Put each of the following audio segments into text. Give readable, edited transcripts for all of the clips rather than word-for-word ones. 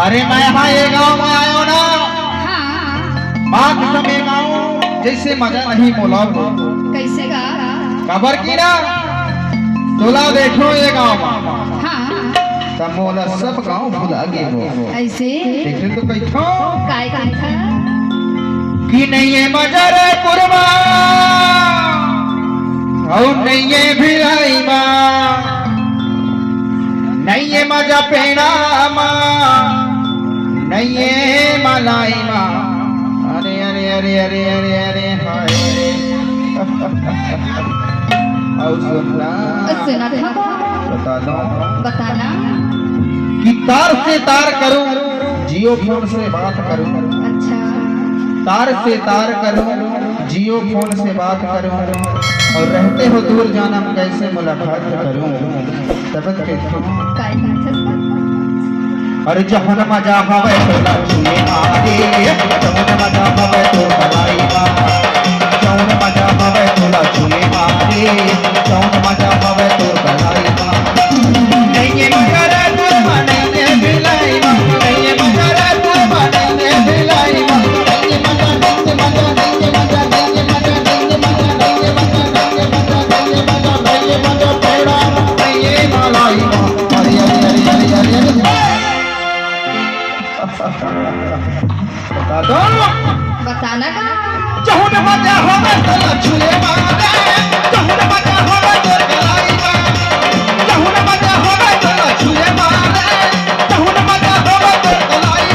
अरे मैं यहाँ ये गाँव में आयो ना, माँ कसम ये गाँव जैसे मजा नहीं मोला कैसे गा खबर की ना तोला देखो ये गाँव तब मोला सब गाँव भुला गए हो ऐसे देखे तो कैथो काय था कि नहीं है मजा रे पुरमा और नहीं है भिलाई माँ नहीं है मजा पेड़ा माँ नहीं है मलाई माँ अरे अरे अरे अरे अरे अरे हाय और सुनना बता दो बताना कि तार से तार करूं जियो फोन से बात करूं अच्छा तार से तार करूं जियो फोन से बात करूं और रहते हो दूर जाना कैसे मुलाकात करूं तबत के काय था अरे जहन मजा हवे तो लक्ष्मी आगे जहन मजा हवे तो कलाई जहन मजा हवे तो लक्ष्मी आगे जहन मजा हवे तो कलाई नहीं ये मजा रे तुम नहीं ये भिलाई नहीं ये मजा रे तुम नहीं ये भिलाई नहीं ये मजा नहीं ये मजा नहीं ये मजा नहीं ये मजा नहीं ये मजा नहीं ये मजा नहीं ये मजा नहीं ये मजा नहीं ये मजा पेड़ा नहीं ये मलाई अरे अरे अरे अरे अरे बता दो बताना का जहुन मजा होवे तो लछुले मारे जहुन मजा होवे तो कलाई जहुन मजा होवे तो लछुले मारे जहुन मजा होवे तो कलाई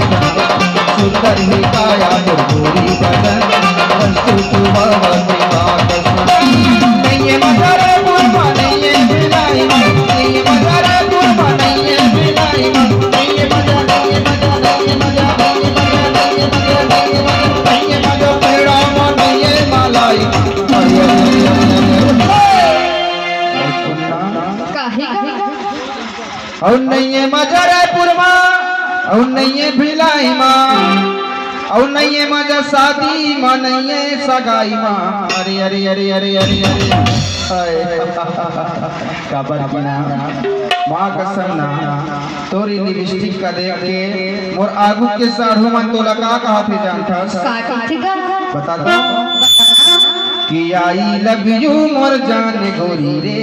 सुंदर ही काया गोरी बदन रस्तु नहीं ये मजा रे पुरमा नहीं ये भिलाई नहीं ये मजा रे पुरमा नहीं ये भिलाई नहीं ये मजा नहीं ये मजा नहीं ये मजा नहीं ये मजा नहीं ये मजा नहीं ये मजा नहीं ये मजा पेड़ा नहीं ये मलाई अरे काहे और नहीं ये मजा रे पुरमा और नहीं ये भिलाई माँ और नहीं ये मजा शादी माँ नहीं ये सगाई माँ अरे अरे अरे अरे अरे अरे क्या बना माँ कसम ना तोरी लिपस्टिक का देख के मोर आगू के साढ़ू मन तो लगा कहा थे जानता बता दो कि आई लव यू मोर जान गोरी रे।